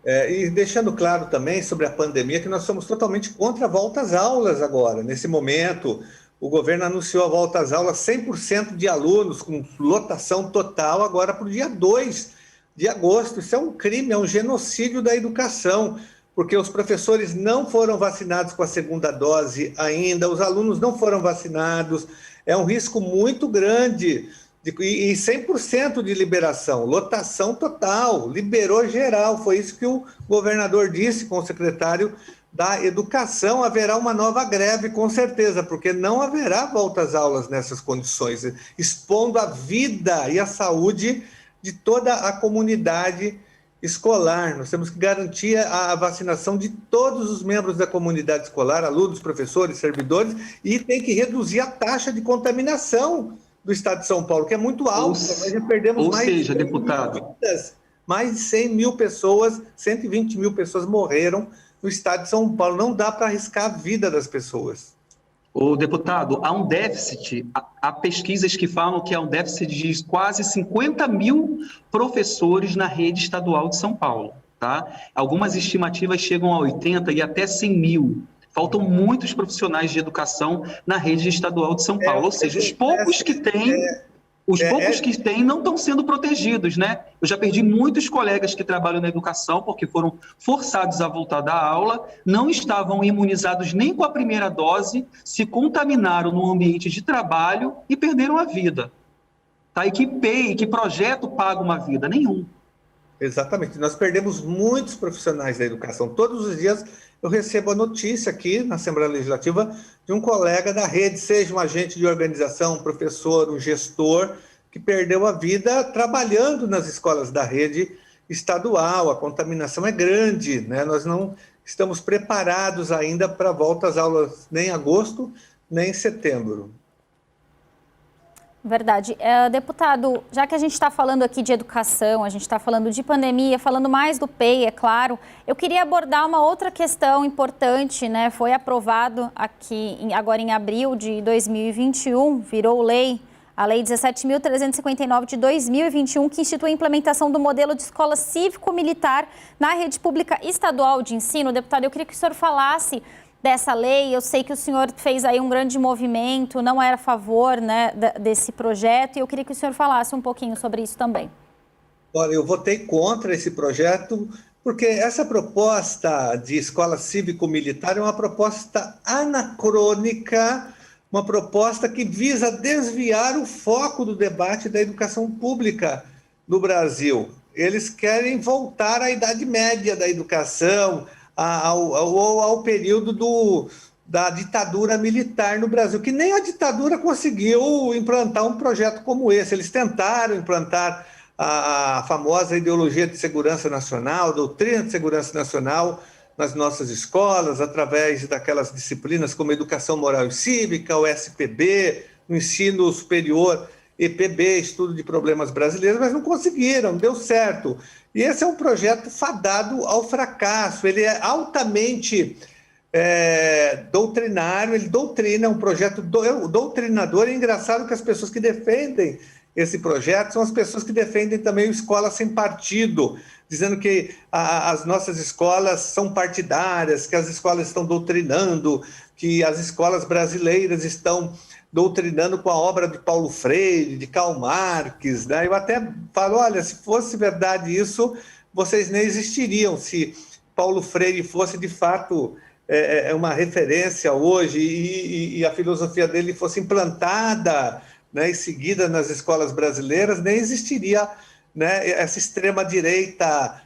E deixando claro também sobre a pandemia, que nós somos totalmente contra a volta às aulas agora. Nesse momento, o governo anunciou a volta às aulas 100% de alunos, com lotação total, agora para o dia 2 de agosto. Isso é um crime, é um genocídio da educação, porque os professores não foram vacinados com a segunda dose ainda, os alunos não foram vacinados, é um risco muito grande. E 100% de liberação, lotação total, liberou geral, foi isso que o governador disse com o secretário da Educação. Haverá uma nova greve, com certeza, porque não haverá volta às aulas nessas condições, expondo a vida e a saúde de toda a comunidade escolar. Nós temos que garantir a vacinação de todos os membros da comunidade escolar, alunos, professores, servidores, e tem que reduzir a taxa de contaminação do estado de São Paulo, que é muito alto. Nós já perdemos mais de 100 mil pessoas, 120 mil pessoas morreram no estado de São Paulo. Não dá para arriscar a vida das pessoas. Ô, deputado, há um déficit, há pesquisas que falam que há um déficit de quase 50 mil professores na rede estadual de São Paulo, tá? Algumas estimativas chegam a 80 e até 100 mil. Faltam muitos profissionais de educação na rede estadual de São Paulo, ou seja, os poucos que têm não estão sendo protegidos, né? Eu já perdi muitos colegas que trabalham na educação porque foram forçados a voltar da aula, não estavam imunizados nem com a primeira dose, se contaminaram no ambiente de trabalho e perderam a vida. Tá? E que projeto paga uma vida? Nenhum. Exatamente. Nós perdemos muitos profissionais da educação. Todos os dias eu recebo a notícia aqui na Assembleia Legislativa de um colega da rede, seja um agente de organização, um professor, um gestor, que perdeu a vida trabalhando nas escolas da rede estadual. A contaminação é grande, né? Nós não estamos preparados ainda para a volta às aulas nem em agosto, nem em setembro. Verdade. Deputado, já que a gente está falando aqui de educação, a gente está falando de pandemia, falando mais do PEI, é claro, eu queria abordar uma outra questão importante, né? Foi aprovado aqui agora em abril de 2021, virou lei, a Lei 17.359 de 2021, que institui a implementação do modelo de escola cívico-militar na rede pública estadual de ensino. Deputado, eu queria que o senhor falasse dessa lei. Eu sei que o senhor fez aí um grande movimento, não era a favor, né, desse projeto, e eu queria que o senhor falasse um pouquinho sobre isso também. Olha, eu votei contra esse projeto Porque essa proposta de escola cívico-militar é uma proposta anacrônica, uma proposta que visa desviar o foco do debate da educação pública no Brasil. Eles querem voltar à Idade Média da educação, ao período da ditadura militar no Brasil, que nem a ditadura conseguiu implantar um projeto como esse. Eles tentaram implantar a famosa ideologia de segurança nacional, doutrina de segurança nacional nas nossas escolas, através daquelas disciplinas como Educação Moral e Cívica, o SPB, o Ensino Superior, EPB, Estudo de Problemas Brasileiros, mas não conseguiram, não deu certo. E esse é um projeto fadado ao fracasso, ele é altamente doutrinário, ele doutrina, é um projeto doutrinador. É engraçado que as pessoas que defendem esse projeto são as pessoas que defendem também o Escola Sem Partido, dizendo que as nossas escolas são partidárias, que as escolas estão doutrinando, que as escolas brasileiras estão doutrinando com a obra de Paulo Freire, de Karl Marx, né? Eu até falo, olha, se fosse verdade isso, vocês nem existiriam, se Paulo Freire fosse de fato uma referência hoje e a filosofia dele fosse implantada, né, e seguida nas escolas brasileiras, nem existiria, né, essa extrema-direita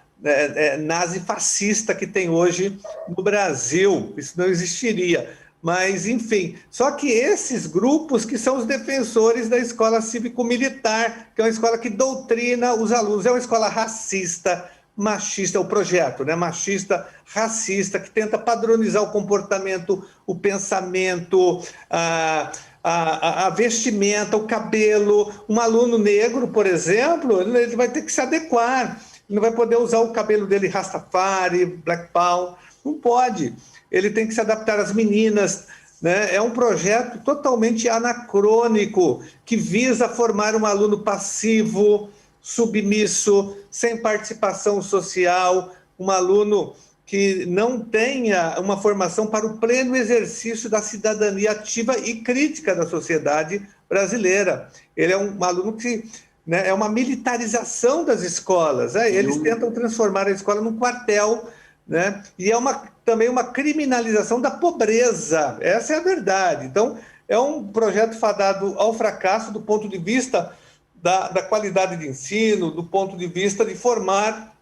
nazi-fascista que tem hoje no Brasil. Isso não existiria. Mas, enfim, só que esses grupos que são os defensores da escola cívico-militar, que é uma escola que doutrina os alunos, é uma escola racista, machista, o projeto, né? Machista, racista, que tenta padronizar o comportamento, o pensamento, a vestimenta, o cabelo. Um aluno negro, por exemplo, ele vai ter que se adequar, ele não vai poder usar o cabelo dele Rastafari, Black Power, não pode. Ele tem que se adaptar às meninas, né? É um projeto totalmente anacrônico, que visa formar um aluno passivo, submisso, sem participação social, um aluno que não tenha uma formação para o pleno exercício da cidadania ativa e crítica da sociedade brasileira. Ele é um aluno que, né, é uma militarização das escolas, né? Eles tentam transformar a escola num quartel, né? E é também uma criminalização da pobreza, essa é a verdade. Então, é um projeto fadado ao fracasso do ponto de vista da qualidade de ensino, do ponto de vista de formar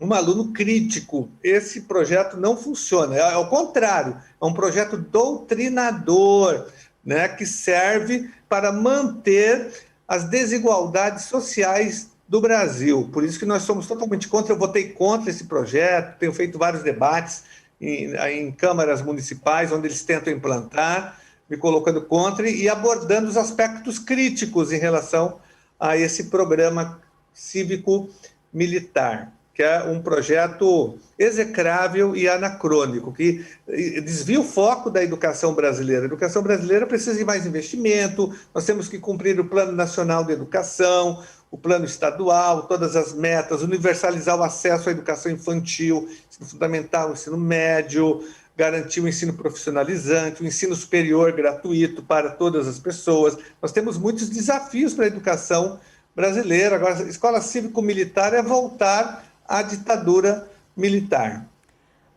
um aluno crítico. Esse projeto não funciona, é ao contrário, é um projeto doutrinador, né, que serve para manter as desigualdades sociais do Brasil. Por isso que nós somos totalmente contra, eu votei contra esse projeto, tenho feito vários debates em câmaras municipais, onde eles tentam implantar, me colocando contra e abordando os aspectos críticos em relação a esse programa cívico-militar, que é um projeto execrável e anacrônico, que desvia o foco da educação brasileira. A educação brasileira precisa de mais investimento, nós temos que cumprir o Plano Nacional de Educação, o plano estadual, todas as metas, universalizar o acesso à educação infantil, ensino fundamental, ensino médio, garantir o ensino profissionalizante, o ensino superior gratuito para todas as pessoas. Nós temos muitos desafios para a educação brasileira. Agora, a escola cívico-militar é voltar à ditadura militar.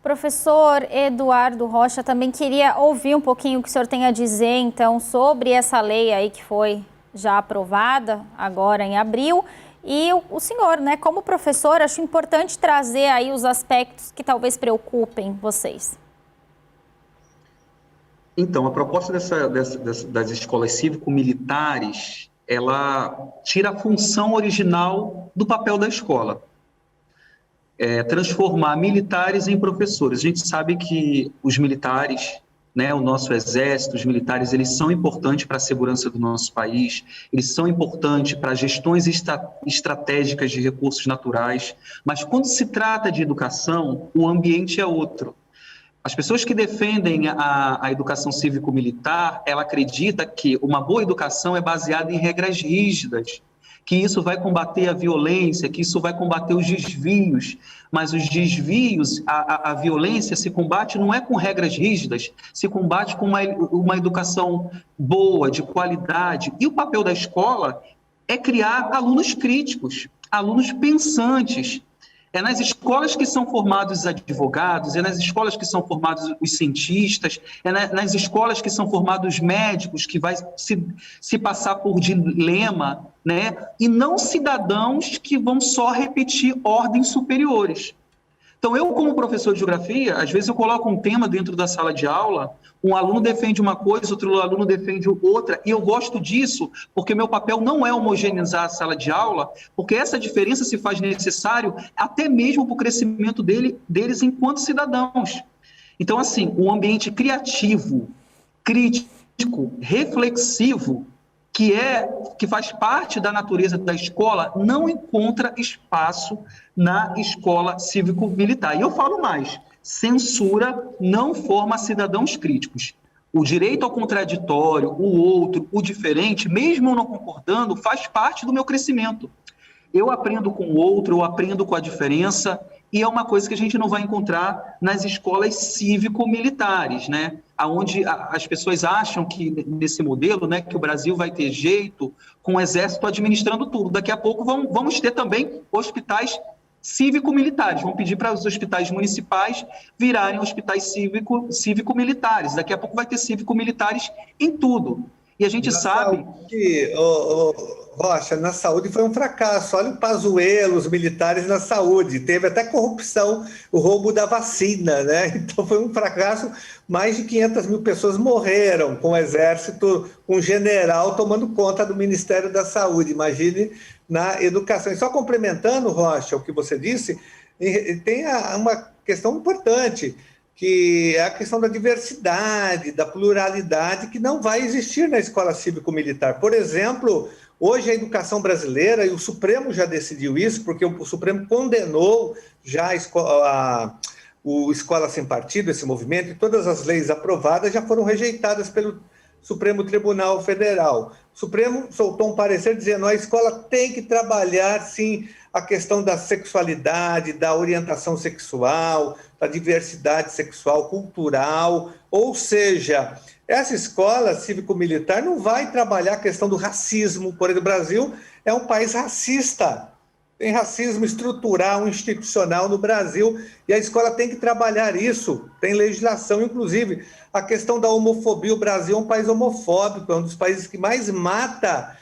Professor Eduardo Rocha, também queria ouvir um pouquinho o que o senhor tem a dizer, então, sobre essa lei aí que foi já aprovada agora em abril. E o senhor, né, como professor, acho importante trazer aí os aspectos que talvez preocupem vocês. Então, a proposta das escolas cívico-militares, ela tira a função original do papel da escola. Transformar militares em professores. A gente sabe que os militares, né, o nosso exército, os militares, eles são importantes para a segurança do nosso país, eles são importantes para gestões estratégicas de recursos naturais, mas quando se trata de educação, o ambiente é outro. As pessoas que defendem a educação cívico-militar, ela acredita que uma boa educação é baseada em regras rígidas, que isso vai combater a violência, que isso vai combater os desvios, mas os desvios, a violência se combate não é com regras rígidas, se combate com uma educação boa, de qualidade. E o papel da escola é criar alunos críticos, alunos pensantes. É nas escolas que são formados os advogados, é nas escolas que são formados os cientistas, é nas escolas que são formados os médicos, que vai se passar por dilema, né? E não cidadãos que vão só repetir ordens superiores. Então, eu, como professor de geografia, às vezes eu coloco um tema dentro da sala de aula, um aluno defende uma coisa, outro aluno defende outra, e eu gosto disso porque meu papel não é homogeneizar a sala de aula, porque essa diferença se faz necessário até mesmo para o crescimento deles enquanto cidadãos. Então, assim, um ambiente criativo, crítico, reflexivo, que faz parte da natureza da escola, não encontra espaço na escola cívico-militar. E eu falo mais, censura não forma cidadãos críticos. O direito ao contraditório, o outro, o diferente, mesmo eu não concordando, faz parte do meu crescimento. Eu aprendo com o outro, eu aprendo com a diferença, e é uma coisa que a gente não vai encontrar nas escolas cívico-militares, né? Onde as pessoas acham que nesse modelo, né, que o Brasil vai ter jeito com o exército administrando tudo. Daqui a pouco vamos ter também hospitais cívico-militares. Vão pedir para os hospitais municipais virarem hospitais cívico-militares. Daqui a pouco vai ter cívico-militares em tudo. E a gente sabe... Rocha, na saúde foi um fracasso. Olha o Pazuello, os militares na saúde. Teve até corrupção, o roubo da vacina, né? Então foi um fracasso. Mais de 500 mil pessoas morreram com o exército, com um general tomando conta do Ministério da Saúde. Imagine na educação. E só complementando, Rocha, o que você disse, tem uma questão importante, que é a questão da diversidade, da pluralidade, que não vai existir na escola cívico-militar. Por exemplo, hoje a educação brasileira, e o Supremo já decidiu isso, porque o Supremo condenou já o Escola Sem Partido, esse movimento, e todas as leis aprovadas já foram rejeitadas pelo Supremo Tribunal Federal. O Supremo soltou um parecer dizendo que a escola tem que trabalhar, sim, a questão da sexualidade, da orientação sexual, da diversidade sexual, cultural, ou seja, essa escola cívico-militar não vai trabalhar a questão do racismo. Por exemplo, o Brasil é um país racista, tem racismo estrutural, institucional no Brasil, e a escola tem que trabalhar isso, tem legislação, inclusive, a questão da homofobia. O Brasil é um país homofóbico, é um dos países que mais mata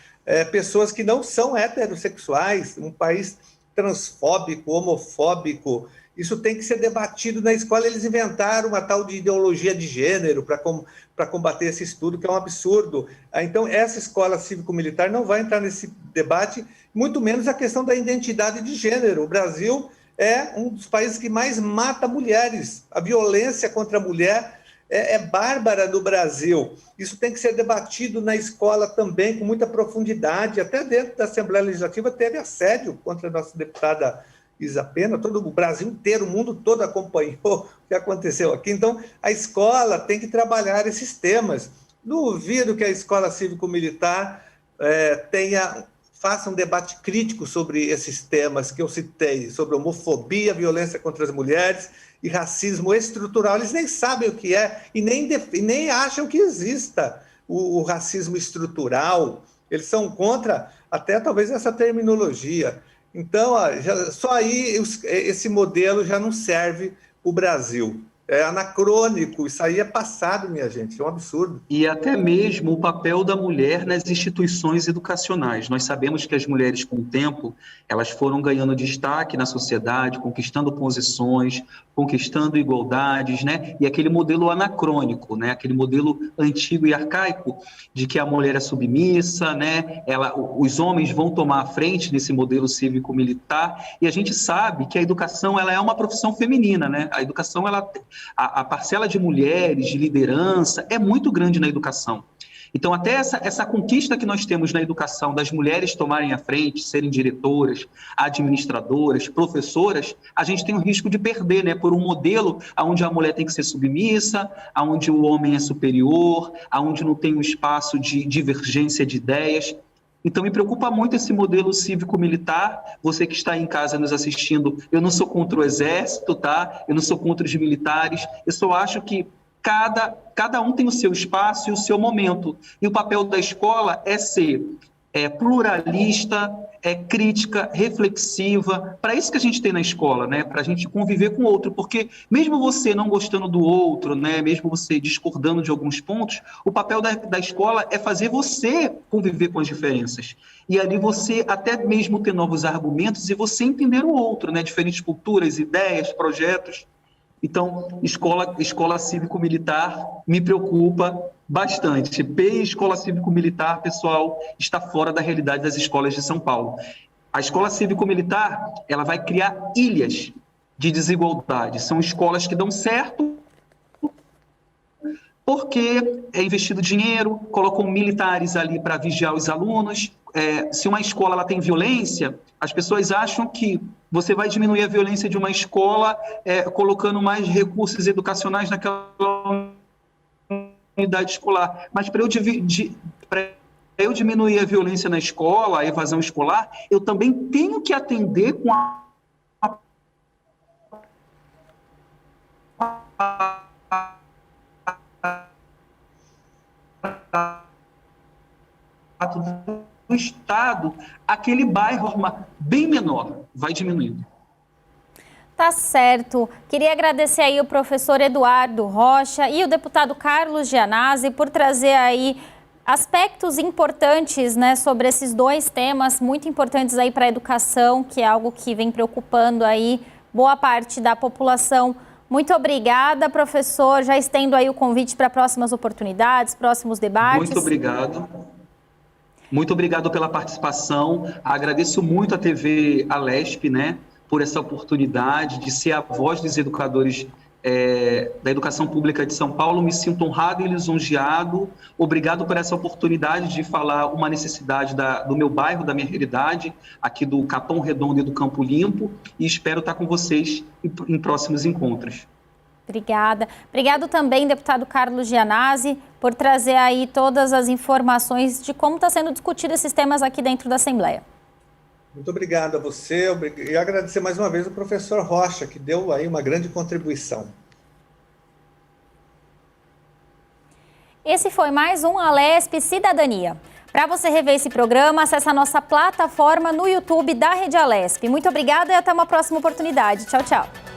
pessoas que não são heterossexuais, um país transfóbico, homofóbico. Isso tem que ser debatido na escola. Eles inventaram uma tal de ideologia de gênero para combater esse estudo, que é um absurdo. Então, essa escola cívico-militar não vai entrar nesse debate, muito menos a questão da identidade de gênero. O Brasil é um dos países que mais mata mulheres. A violência contra a mulher é bárbara no Brasil. Isso tem que ser debatido na escola também, com muita profundidade. Até dentro da Assembleia Legislativa teve assédio contra a nossa deputada Isa Pena. Todo o Brasil inteiro, o mundo todo acompanhou o que aconteceu aqui. Então, a escola tem que trabalhar esses temas. Duvido que a escola cívico-militar faça um debate crítico sobre esses temas que eu citei, sobre homofobia, violência contra as mulheres e racismo estrutural. Eles nem sabem o que é e nem acham que exista o racismo estrutural. Eles são contra até talvez essa terminologia. Então, só aí esse modelo já não serve para o Brasil. É anacrônico, isso aí é passado, minha gente, é um absurdo. E até mesmo o papel da mulher nas instituições educacionais. Nós sabemos que as mulheres, com o tempo, elas foram ganhando destaque na sociedade, conquistando posições, conquistando igualdades, né? E aquele modelo anacrônico, né? Aquele modelo antigo e arcaico de que a mulher é submissa, né? Os homens vão tomar a frente nesse modelo cívico-militar, e a gente sabe que a educação ela é uma profissão feminina, né? A educação, a parcela de mulheres, de liderança, é muito grande na educação. Então, até essa conquista que nós temos na educação, das mulheres tomarem a frente, serem diretoras, administradoras, professoras, a gente tem o risco de perder, né, por um modelo onde a mulher tem que ser submissa, onde o homem é superior, onde não tem um espaço de divergência de ideias. Então, me preocupa muito esse modelo cívico-militar. Você que está em casa nos assistindo, eu não sou contra o exército, tá? Eu não sou contra os militares, eu só acho que cada um tem o seu espaço e o seu momento. E o papel da escola é ser pluralista, crítica, reflexiva. Para isso que a gente tem na escola, né? Para a gente conviver com o outro, porque mesmo você não gostando do outro, né? Mesmo você discordando de alguns pontos, o papel da escola é fazer você conviver com as diferenças. E ali você até mesmo ter novos argumentos e você entender o outro, né? Diferentes culturas, ideias, projetos. Então, escola cívico-militar me preocupa bastante. Escola cívico-militar, pessoal, está fora da realidade das escolas de São Paulo. A escola cívico-militar, ela vai criar ilhas de desigualdade. São escolas que dão certo porque é investido dinheiro, colocam militares ali para vigiar os alunos. Se uma escola ela tem violência, as pessoas acham que você vai diminuir a violência de uma escola colocando mais recursos educacionais naquela unidade escolar. Mas para eu diminuir a violência na escola, a evasão escolar, eu também tenho que atender com do Estado, aquele bairro bem menor, vai diminuindo. Tá certo. Queria agradecer aí o professor Eduardo Rocha e o deputado Carlos Gianazzi por trazer aí aspectos importantes, né, sobre esses dois temas muito importantes aí para a educação, que é algo que vem preocupando aí boa parte da população. Muito obrigada, professor. Já estendo aí o convite para próximas oportunidades, próximos debates. Muito obrigado. Muito obrigado pela participação. Agradeço muito à TV Alesp, né, por essa oportunidade de ser a voz dos educadores da educação pública de São Paulo. Me sinto honrado e lisonjeado. Obrigado por essa oportunidade de falar uma necessidade do meu bairro, da minha realidade, aqui do Capão Redondo e do Campo Limpo, e espero estar com vocês em próximos encontros. Obrigada. Obrigado também, deputado Carlos Gianazzi, por trazer aí todas as informações de como está sendo discutido esses temas aqui dentro da Assembleia. Muito obrigado a você e agradecer mais uma vez ao professor Rocha, que deu aí uma grande contribuição. Esse foi mais um Alesp Cidadania. Para você rever esse programa, acesse a nossa plataforma no YouTube da Rede Alesp. Muito obrigada e até uma próxima oportunidade. Tchau, tchau.